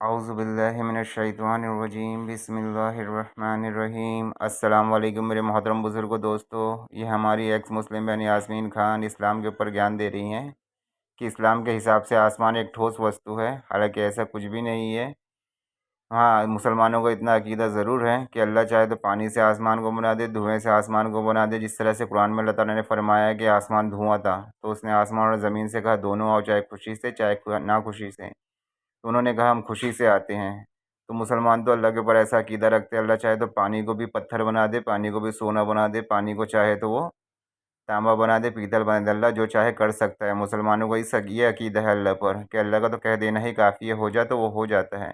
औज़ुबिल्लाहिमिनश्शैतानिर्रजीम बिस्मिल्लाहिर्रहमानिर्रहीम। अस्सलाम वालेकुम मेरे मोहतरम बुज़ुर्गों, दोस्तों। ये हमारी एक्स मुस्लिम बहन यास्मीन खान इस्लाम के ऊपर ज्ञान दे रही हैं कि इस्लाम के हिसाब से आसमान एक ठोस वस्तु है। हालांकि ऐसा कुछ भी नहीं है। हाँ, मुसलमानों को इतना अकीदा ज़रूर है कि अल्लाह चाहे तो पानी से आसमान को बना दे, धुएँ से आसमान को बना दे। जिस तरह से कुरान में अल्लाह ताला ने फरमाया है कि आसमान धुआं था, तो उसने आसमान और ज़मीन से कहा दोनों आओ, चाहे खुशी से चाहे नाखुशी से। तो उन्होंने कहा हम खुशी से आते हैं। तो मुसलमान तो अल्लाह के ऊपर ऐसा अकीदा रखते हैं, अल्लाह चाहे तो पानी को भी पत्थर बना दे, पानी को भी सोना बना दे, पानी को चाहे तो वो तांबा बना दे, पीतल बना दे। अल्लाह जो चाहे कर सकता है। मुसलमानों को ये अकीदा है अल्लाह पर कि अल्लाह का तो कह देना ही काफ़ी है, हो जा तो वो हो जाता है।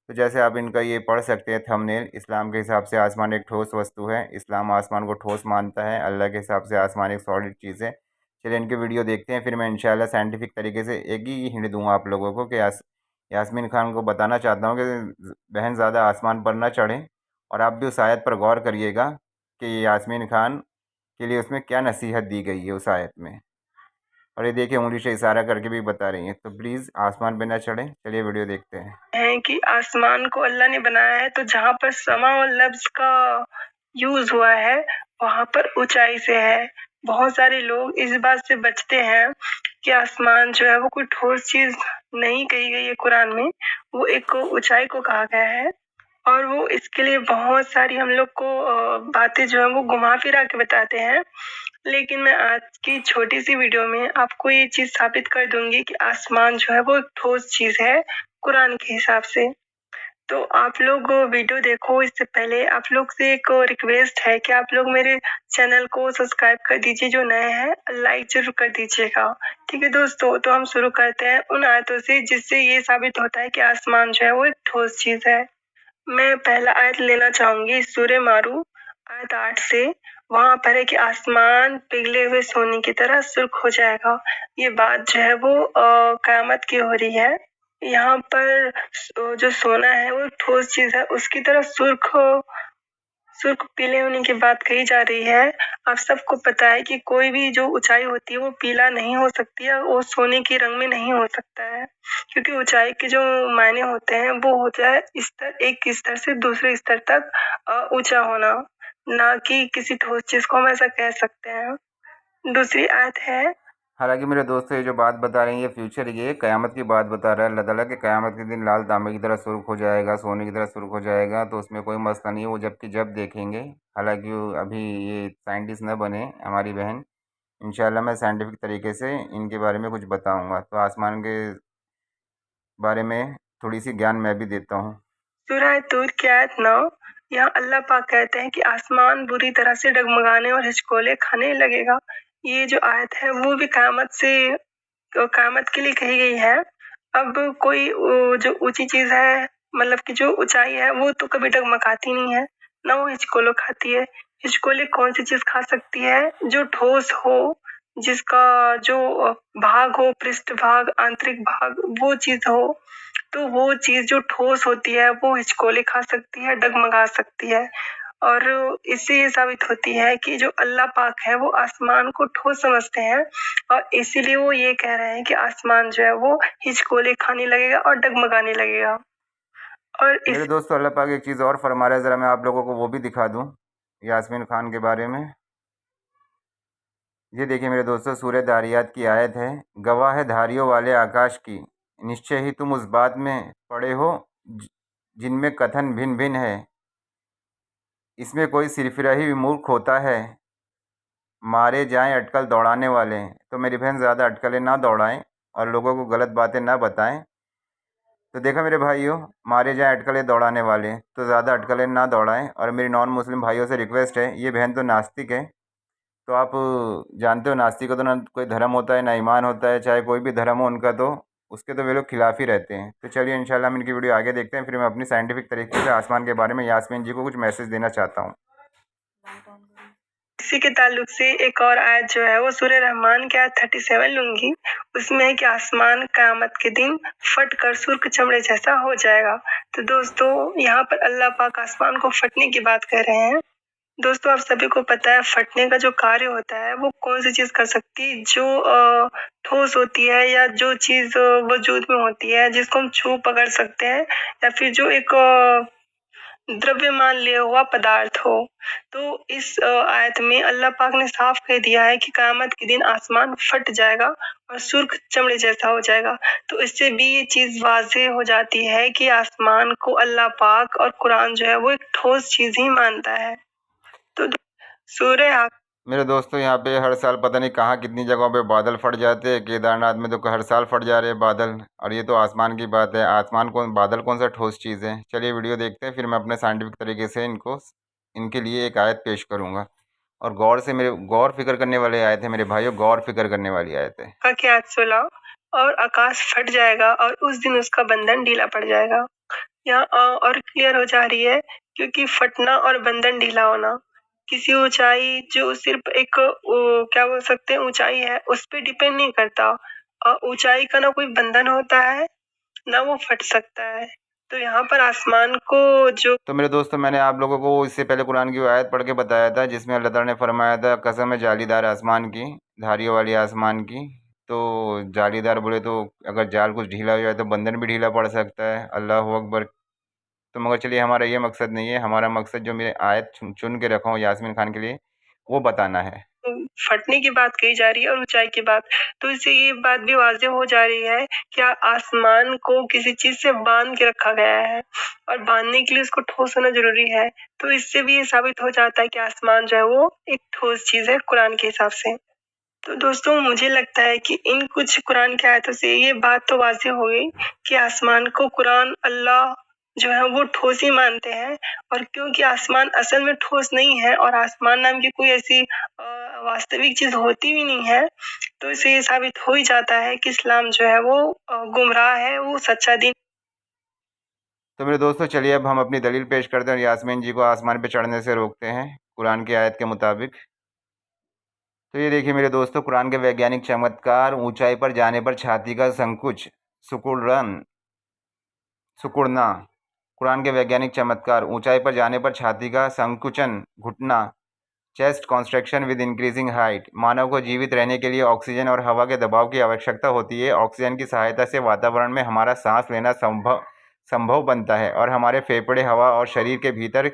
तो जैसे आप इनका ये पढ़ सकते हैं थंबनेल, इस्लाम के हिसाब से आसमान एक ठोस वस्तु है। इस्लाम आसमान को ठोस मानता है। अल्लाह के हिसाब से आसमान एक सॉलिड चीज़ है। चलिए इनकी वीडियो देखते हैं, फिर मैं इंशाल्लाह साइंटिफिक तरीके से एक ही हिंट दूंगा आप लोगों को कि यास्मीन खान को बताना चाहता हूँ कि बहन ज़्यादा आसमान पर ना चढ़ें। और आप भी उस आयत पर गौर करिएगा कि यास्मीन खान के लिए उसमें क्या नसीहत दी गई है उस आयत में। और ये देखिए उंगली से इशारा करके भी बता रही हैं, तो प्लीज़ आसमान पे ना चढ़ें। चलिए वीडियो देखते हैं कि आसमान को अल्लाह ने बनाया है, तो जहाँ पर समा और लफ्ज़ का यूज़ हुआ है वहाँ पर ऊंचाई से है। बहुत सारे लोग इस बात से बचते हैं कि आसमान जो है वो कोई ठोस चीज़ नहीं कही गई है कुरान में, वो एक ऊंचाई को कहा गया है। और वो इसके लिए बहुत सारी हम लोग को बातें जो है वो घुमा फिरा के बताते हैं। लेकिन मैं आज की छोटी सी वीडियो में आपको ये चीज़ साबित कर दूंगी कि आसमान जो है वो एक ठोस चीज़ है कुरान के हिसाब से। तो आप लोग वीडियो देखो, इससे पहले आप लोग से एक रिक्वेस्ट है कि आप लोग मेरे चैनल को सब्सक्राइब कर दीजिए, जो नए हैं लाइक जरूर कर दीजिएगा। ठीक है दोस्तों, तो हम शुरू करते हैं उन आयतों से जिससे ये साबित होता है कि आसमान जो है वो एक ठोस चीज़ है। मैं पहला आयत लेना चाहूंगी सूरह मारू आयत 8 से। वहाँ पर है कि आसमान पिघले हुए सोने की तरह सुर्ख हो जाएगा। ये बात जो है वो क़यामत की हो रही है। यहाँ पर जो सोना है वो ठोस चीज है, उसकी तरह सुर्ख पीले होने की बात कही जा रही है। आप सबको पता है कि कोई भी जो ऊंचाई होती है वो पीला नहीं हो सकती है, वो सोने के रंग में नहीं हो सकता है, क्योंकि ऊंचाई के जो मायने होते हैं वो होता है स्तर, एक स्तर से दूसरे स्तर तक ऊंचा होना, ना कि किसी ठोस चीज को हम ऐसा कह सकते हैं। दूसरी आयत है। हालांकि मेरे दोस्तों ये जो बात बता रहे हैं ये फ्यूचर, ये क़यामत की बात बता रहा है अल्लाह ताला कि क़यामत के दिन लाल तांबे की तरह सुर्ख हो जाएगा, सोने की तरह सुर्ख हो जाएगा। तो उसमें कोई मसला नहीं है, वो जब देखेंगे। हालांकि अभी ये साइंटिस्ट न बने हमारी बहन, इंशाल्लाह मैं साइंटिफिक तरीके से इनके बारे में कुछ बताऊँगा। तो आसमान के बारे में थोड़ी सी ज्ञान मैं भी देता हूँ। सूरह तूर की आयत 9, यहाँ अल्लाह पाक कहते हैं कि आसमान बुरी तरह से डगमगाने और हिचकोले खाने लगेगा। ये जो आयत है वो भी क़यामत के लिए कही गई है। अब कोई जो ऊंची चीज है, मतलब कि जो ऊंचाई है, वो तो कभी डगमगाती नहीं है, ना वो हिचकोले खाती है। हिचकोले कौन सी चीज खा सकती है? जो ठोस हो, जिसका जो भाग हो, पृष्ठ भाग, आंतरिक भाग, वो चीज हो। तो वो चीज जो ठोस होती है वो हिचकोले खा सकती है, डगमगा सकती है। और इससे ये साबित होती है कि जो अल्लाह पाक है वो आसमान को ठोस समझते हैं, और इसीलिए वो ये कह रहे हैं कि आसमान जो है वो हिचकोले खाने लगेगा और डगमगाने लगेगा। और मेरे दोस्तों अल्लाह पाक एक चीज़ और फरमा रहा है, ज़रा मैं आप लोगों को वो भी दिखा दूँ यास्मीन खान के बारे में। ये देखिए मेरे दोस्तों, सूरह दारियात की आयत है, गवाह है धारियों वाले आकाश की, निश्चय ही तुम उस बात में पड़े हो जिनमें कथन भिन्न भिन्न है। इसमें कोई सिरफिरा ही मूर्ख होता है, मारे जाएं अटकल दौड़ाने वाले। तो मेरी बहन ज़्यादा अटकलें ना दौड़ाएं और लोगों को गलत बातें ना बताएं। तो देखा मेरे भाइयों, मारे जाएं अटकलें दौड़ाने वाले, तो ज़्यादा अटकलें ना दौड़ाएं। और मेरी नॉन मुस्लिम भाइयों से रिक्वेस्ट है, ये बहन तो नास्तिक है, तो आप जानते हो नास्तिक का तो ना कोई धर्म होता है ना ईमान होता है, चाहे कोई भी धर्म हो उनका, तो उसके तो वे लोग खिलाफ ही रहते हैं। तो चलिए इंशाल्लाह हम इनकी वीडियो आगे देखते हैं, फिर मैं अपनी साइंटिफिक तरीके से आसमान के बारे में यास्मीन जी को कुछ मैसेज देना चाहता हूँ। इसी के ताल्लुक से एक और आयत जो है वो सूरह रहमान की आयत 37 लूंगी। उसमें है कि आसमान क़यामत के दिन फट कर सुर्ख चमड़े जैसा हो जाएगा। तो दोस्तों यहाँ पर अल्लाह पाक आसमान को फटने की बात कर रहे हैं। दोस्तों आप सभी को पता है फटने का जो कार्य होता है वो कौन सी चीज़ कर सकती है जो ठोस होती है या जो चीज़ वजूद में होती है जिसको हम छू पकड़ सकते हैं या फिर जो एक द्रव्यमान लिया हुआ पदार्थ हो। तो इस आयत में अल्लाह पाक ने साफ कह दिया है कि क़यामत के दिन आसमान फट जाएगा और सुर्ख चमड़े जैसा हो जाएगा। तो इससे भी ये चीज़ वाज़ेह हो जाती है कि आसमान को अल्लाह पाक और कुरान जो है वो एक ठोस चीज़ ही मानता है। तो सूरह मेरे दोस्तों यहाँ पे हर साल पता नहीं कहाँ कितनी जगहों पे बादल फट जाते हैं। केदारनाथ में तो हर साल फट जा रहे हैं बादल, और ये तो आसमान की बात है। आसमान कौन, बादल कौन सा ठोस चीज़ है। चलिए वीडियो देखते हैं, फिर मैं अपने साइंटिफिक तरीके से इनके लिए एक आयत पेश करूँगा। और गौर फिक्र करने वाली आयत है मेरे भाइयों, गौर फिक्र करने वाली आयत है। का क्या सुना और आकाश फट जाएगा और उस दिन उसका बंधन ढीला पड़ जाएगा। यहाँ और क्लियर हो जा रही है क्योंकि फटना और बंधन ढीला होना किसी ऊंचाई जो सिर्फ एक क्या बोल सकते हैं ऊंचाई है उस पे डिपेंड नहीं करता। ऊंचाई का ना कोई बंधन होता है ना वो फट सकता है। तो यहाँ पर आसमान को जो तो मेरे दोस्तों मैंने आप लोगों को इससे पहले कुरान की वो आयत पढ़ के बताया था जिसमें अल्लाह ताला ने फरमाया था, कसम है जालीदार आसमान की, धारियों वाली आसमान की। तो जालीदार बोले तो अगर जाल कुछ ढीला हो जाए तो बंधन भी ढीला पड़ सकता है। अल्लाह अकबर। तो मगर चलिए हमारा ये मकसद नहीं है, हमारा मकसद जो मेरे आयत चुन के रखा हूँ यास्मीन खान के लिए वो बताना है। फटने की बात कही जा रही है और ऊंचाई की बात। तो इससे ये बात भी वाज़ेह हो जा रही है कि आसमान को किसी चीज़ से बाँध के रखा गया है और बाँधने के लिए उसको ठोस होना ज़रूरी है। तो इससे भी ये साबित हो जाता है कि आसमान जो है वो एक ठोस चीज़ है कुरान के हिसाब से। तो दोस्तों मुझे लगता है कि इन कुछ कुरान की आयतों से ये बात तो वाज़ेह हो गई कि आसमान को कुरान अल्लाह जो है वो ठोस ही मानते हैं। और क्योंकि आसमान असल में ठोस नहीं है और आसमान नाम की कोई ऐसी वास्तविक चीज़ होती भी नहीं है, तो इससे ये साबित हो ही जाता है कि इस्लाम जो है वो गुमराह है, वो सच्चा दीन। तो मेरे दोस्तों चलिए अब हम अपनी दलील पेश करते हैं और यास्मीन जी को आसमान पे चढ़ने से रोकते हैं कुरान की आयत के मुताबिक। तो ये देखिए मेरे दोस्तों, कुरान के वैज्ञानिक चमत्कार, ऊंचाई पर जाने पर छाती का संकुच, सुकुड़न सुकुड़ना। कुरान के वैज्ञानिक चमत्कार, ऊंचाई पर जाने पर छाती का संकुचन, घुटना, chest construction with increasing height. मानव को जीवित रहने के लिए ऑक्सीजन और हवा के दबाव की आवश्यकता होती है। ऑक्सीजन की सहायता से वातावरण में हमारा सांस लेना संभव संभव बनता है और हमारे फेफड़े हवा और शरीर के भीतर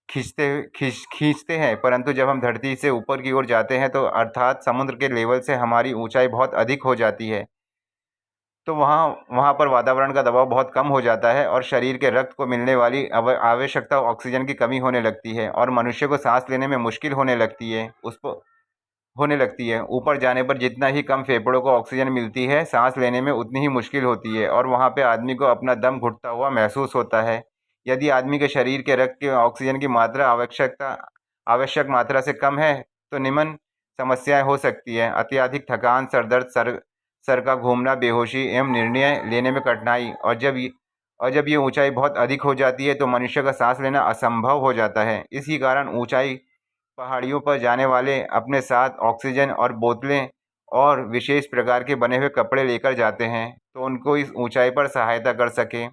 खींचते हैं। परंतु जब हम धरती से ऊपर की ओर जाते हैं तो अर्थात समुद्र के लेवल से हमारी ऊंचाई बहुत अधिक हो जाती है, तो वहाँ वहाँ पर वातावरण का दबाव बहुत कम हो जाता है और शरीर के रक्त को मिलने वाली आवश्यकता ऑक्सीजन की कमी होने लगती है और मनुष्य को सांस लेने में मुश्किल होने लगती है। ऊपर जाने पर जितना ही कम फेफड़ों को ऑक्सीजन मिलती है, सांस लेने में उतनी ही मुश्किल होती है और वहाँ पे आदमी को अपना दम घुटता हुआ महसूस होता है। यदि आदमी के शरीर के रक्त के ऑक्सीजन की मात्रा आवश्यक मात्रा से कम है तो निम्न समस्याएं हो सकती है: अत्यधिक थकान, सरदर्द, सर का घूमना, बेहोशी एवं निर्णय लेने में कठिनाई। और जब ये ऊंचाई बहुत अधिक हो जाती है तो मनुष्य का सांस लेना असंभव हो जाता है। इसी कारण ऊंचाई पहाड़ियों पर जाने वाले अपने साथ ऑक्सीजन और बोतलें और विशेष प्रकार के बने हुए कपड़े लेकर जाते हैं तो उनको इस ऊंचाई पर सहायता कर सके।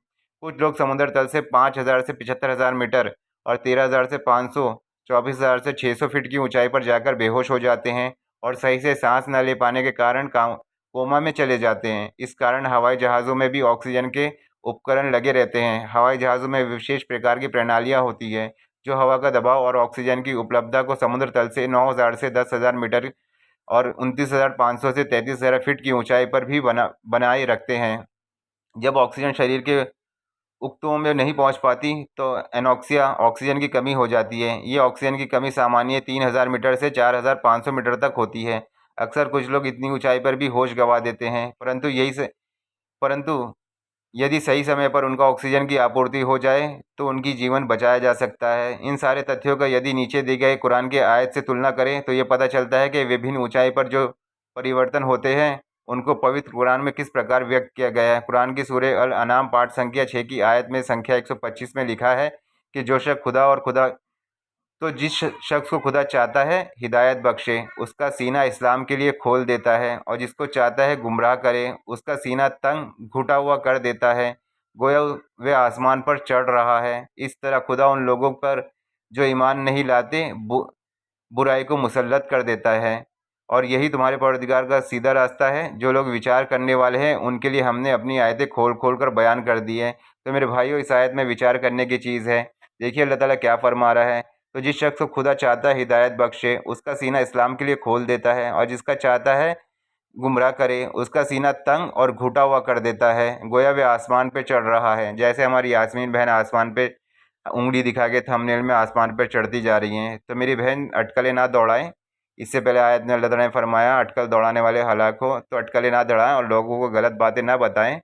कुछ लोग समुद्र तल से 5,000 से 75,000 मीटर और 13,000 से 500, 24,000 से 600 फीट की ऊंचाई पर जाकर बेहोश हो जाते हैं और सही से सांस न ले पाने के कारण कोमा में चले जाते हैं। इस कारण हवाई जहाज़ों में भी ऑक्सीजन के उपकरण लगे रहते हैं। हवाई जहाज़ों में विशेष प्रकार की प्रणालियाँ होती है जो हवा का दबाव और ऑक्सीजन की उपलब्धता को समुद्र तल से 9,000 से 10,000 मीटर और 29,500 से 33,000 फीट की ऊंचाई पर भी बनाए रखते हैं। जब ऑक्सीजन शरीर के उक्तों में नहीं पहुंच पाती तो एनॉक्सिया, ऑक्सीजन की कमी हो जाती है। ये ऑक्सीजन की कमी सामान्य 3,000 मीटर से 4,500 मीटर तक होती है। अक्सर कुछ लोग इतनी ऊंचाई पर भी होश गंवा देते हैं, परंतु यदि सही समय पर उनका ऑक्सीजन की आपूर्ति हो जाए तो उनकी जीवन बचाया जा सकता है। इन सारे तथ्यों का यदि नीचे दिए गए कुरान के आयत से तुलना करें तो ये पता चलता है कि विभिन्न ऊंचाई पर जो परिवर्तन होते हैं उनको पवित्र कुरान में किस प्रकार व्यक्त किया गया है। कुरान की सूरह अल अनाम पाठ संख्या 6 की आयत में संख्या 125 में लिखा है कि जो शख्स जिस शख्स को खुदा चाहता है हिदायत बख्शे, उसका सीना इस्लाम के लिए खोल देता है, और जिसको चाहता है गुमराह करे, उसका सीना तंग घुटा हुआ कर देता है, गोया वह आसमान पर चढ़ रहा है। इस तरह खुदा उन लोगों पर जो ईमान नहीं लाते बुराई को मुसल्लत कर देता है, और यही तुम्हारे परवरदिगार का सीधा रास्ता है। जो लोग विचार करने वाले हैं उनके लिए हमने अपनी आयतें खोल खोल कर बयान कर दी है। तो मेरे भाइयों, इस आयत में विचार करने की चीज़ है। देखिए अल्लाह ताला क्या फरमा रहा है। तो जिस शख्स को खुदा चाहता है हिदायत बख्शे, उसका सीना इस्लाम के लिए खोल देता है, और जिसका चाहता है गुमराह करे, उसका सीना तंग और घुटा हुआ कर देता है, गोया वे आसमान पे चढ़ रहा है। जैसे हमारी यास्मीन बहन आसमान पे उंगली दिखा के थंबनेल में आसमान पर चढ़ती जा रही हैं। तो मेरी बहन अटकलें ना दौड़ाएं। इससे पहले आयत में अल्लाह ताला ने फरमाया अटकल दौड़ाने वाले हलाक हो, तो अटकलें ना दौड़ाएं और लोगों को गलत बातें ना बताएं।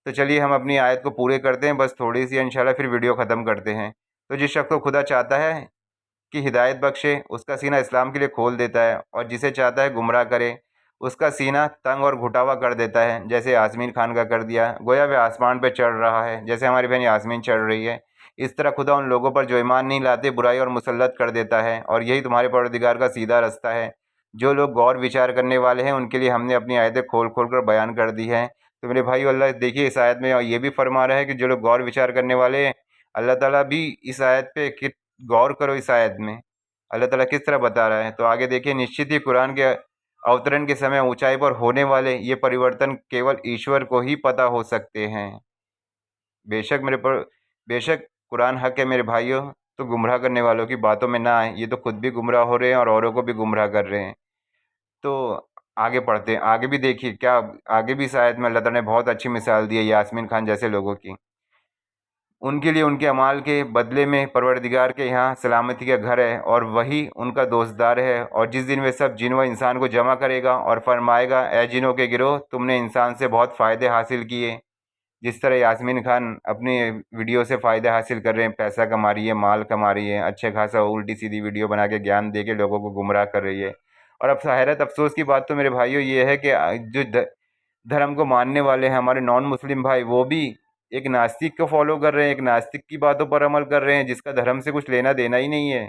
तो चलिए हम अपनी आयत को पूरे करते हैं, बस थोड़ी सी इंशाल्लाह, फिर वीडियो ख़त्म करते हैं। तो जिस शख्स को खुदा चाहता है कि हिदायत बख्शे, उसका सीना इस्लाम के लिए खोल देता है, और जिसे चाहता है गुमराह करे, उसका सीना तंग और घुटा हुआ कर देता है, जैसे यास्मीन खान का कर दिया। गोया वे आसमान पे चढ़ रहा है, जैसे हमारी बहन यास्मीन चढ़ रही है। इस तरह खुदा उन लोगों पर जो ईमान नहीं लाते बुराई और मुसल्लत कर देता है, और यही तुम्हारे परवरदिगार का सीधा रास्ता है। जो लोग गौर विचार करने वाले हैं उनके लिए हमने अपनी आयतें खोल खोल कर बयान कर दी हैं। तो मेरे भाई, अल्लाह देखिए इस आयत में ये भी फरमा रहा है कि जो लोग गौर विचार करने वाले हैं, अल्लाह ताला भी इस आयत पे कि गौर करो। इस आयत में अल्लाह ताला किस तरह बता रहा है, तो आगे देखिए। निश्चित ही कुरान के अवतरण के समय ऊंचाई पर होने वाले ये परिवर्तन केवल ईश्वर को ही पता हो सकते हैं। बेशक बेशक कुरान हक है मेरे भाइयों। तो गुमराह करने वालों की बातों में ना आए, ये तो खुद भी गुमराह हो रहे हैं और औरों को भी गुमराह कर रहे हैं। तो आगे पढ़ते हैं, आगे भी देखिए क्या, आगे भी शायद में अल्लाह ताला ने बहुत अच्छी मिसाल दी है यास्मीन खान जैसे लोगों की। उनके लिए उनके अमाल के बदले में परवरदिगार के यहाँ सलामती का घर है, और वही उनका दोस्तदार है। और जिस दिन वे सब जिन व इंसान को जमा करेगा और फरमाएगा, ए जिनों के गिरोह, तुमने इंसान से बहुत फ़ायदे हासिल किए। जिस तरह यास्मीन खान अपनी वीडियो से फ़ायदे हासिल कर रहे हैं, पैसा कमा रही है, माल कमा रही है, अच्छे खासा उल्टी सीधी वीडियो बना के ज्ञान दे के लोगों को गुमराह कर रही है। और अब हैरत अफसोस की बात तो मेरे भाइयों ये है कि जो धर्म को मानने वाले हैं हमारे नॉन मुस्लिम भाई, वो भी एक नास्तिक को फॉलो कर रहे हैं, एक नास्तिक की बातों पर अमल कर रहे हैं, जिसका धर्म से कुछ लेना देना ही नहीं है।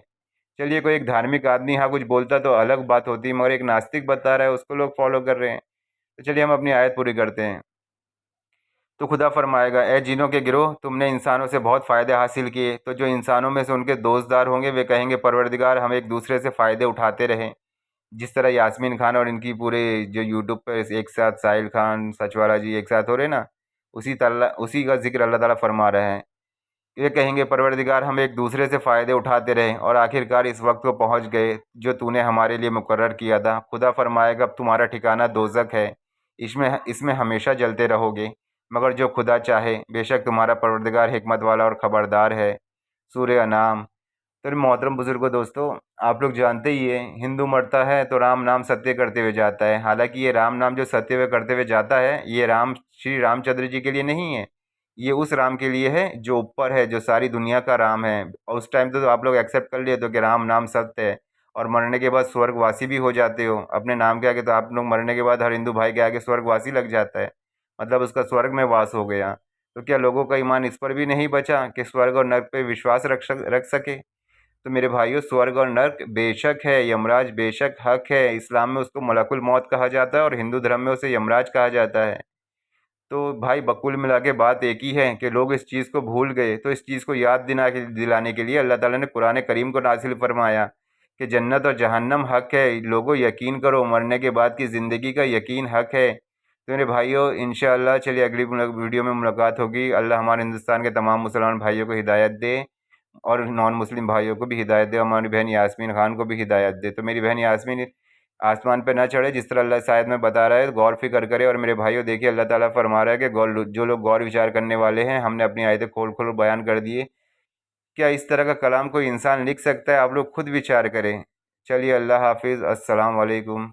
चलिए कोई एक धार्मिक आदमी हाँ कुछ बोलता तो अलग बात होती, मगर एक नास्तिक बता रहा है उसको लोग फॉलो कर रहे हैं। तो चलिए हम अपनी आयत पूरी करते हैं। तो खुदा फरमाएगा, ए जिनों के गिरोह, तुमने इंसानों से बहुत फ़ायदे हासिल किए। तो जो इंसानों में से उनके दोस्तदार होंगे वे कहेंगे, परवरदिगार हम एक दूसरे से फ़ायदे उठाते रहें। जिस तरह यास्मीन खान और इनकी पूरे जो यूट्यूब पर एक साथ साहिल खान सचवाला जी एक साथ हो रहे ना, उसी का जिक्र अल्लाह ताला फरमा रहे हैं। ये कहेंगे, परवरदिगार हम एक दूसरे से फ़ायदे उठाते रहे और आखिरकार इस वक्त को पहुंच गए जो तूने हमारे लिए मुकर्रर किया था। खुदा फरमाएगा, अब तुम्हारा ठिकाना दोज़ख है, इसमें इसमें हमेशा जलते रहोगे, मगर जो खुदा चाहे, बेशक तुम्हारा परवरदिगार हिकमत वाला और ख़बरदार है। सूरह अनाम। तो मोहतरम बुज़ुर्गों, दोस्तों, आप लोग जानते ही हैं, हिंदू मरता है तो राम नाम सत्य करते हुए जाता है। हालांकि ये राम नाम जो सत्य हुए करते हुए जाता है, ये राम श्री रामचंद्र जी के लिए नहीं है, ये उस राम के लिए है जो ऊपर है, जो सारी दुनिया का राम है। और उस टाइम तो आप लोग एक्सेप्ट कर लिए तो कि राम नाम सत्य है, और मरने के बाद स्वर्गवासी भी हो जाते हो अपने नाम के आगे। तो आप लोग मरने के बाद हर हिंदू भाई के आगे स्वर्गवासी लग जाता है, मतलब उसका स्वर्ग में वास हो गया। तो क्या लोगों का ईमान इस पर भी नहीं बचा कि स्वर्ग और नर्क पे विश्वास रख सके? तो मेरे भाइयों, स्वर्ग और नर्क बेशक है, यमराज बेशक हक है। इस्लाम में उसको मलकुल मौत कहा जाता है और हिंदू धर्म में उसे यमराज कहा जाता है। तो भाई बकुल मिला के बात एक ही है कि लोग इस चीज़ को भूल गए। तो इस चीज़ को याद दिलाने के लिए अल्लाह ताला ने कुरान करीम को नाजिल फरमाया कि जन्नत और जहन्नम हक है, लोगों यकीन करो, मरने के बाद की ज़िंदगी का यकीन हक है। तो मेरे भाइयों, इंशाअल्लाह चलिए अगली वीडियो में मुलाकात होगी। अल्लाह हमारे हिंदुस्तान के तमाम मुसलमान भाइयों को हिदायत दे, और नॉन मुस्लिम भाइयों को भी हिदायत दे, हमारी बहन यास्मीन खान को भी हिदायत दे। तो मेरी बहन यास्मीन आसमान पे ना चढ़े, जिस तरह अल्लाह शायद में बता रहा है, गौर फिक्र करे। और मेरे भाइयों देखिए, अल्लाह ताला फरमा रहा है कि जो लोग गौर विचार करने वाले हैं, हमने अपनी आयतें खोल खोल बयान कर दिए। क्या इस तरह का कलाम कोई इंसान लिख सकता है? आप लोग खुद विचार करें। चलिए, अल्लाह हाफिज़, अस्सलाम वालेकुम।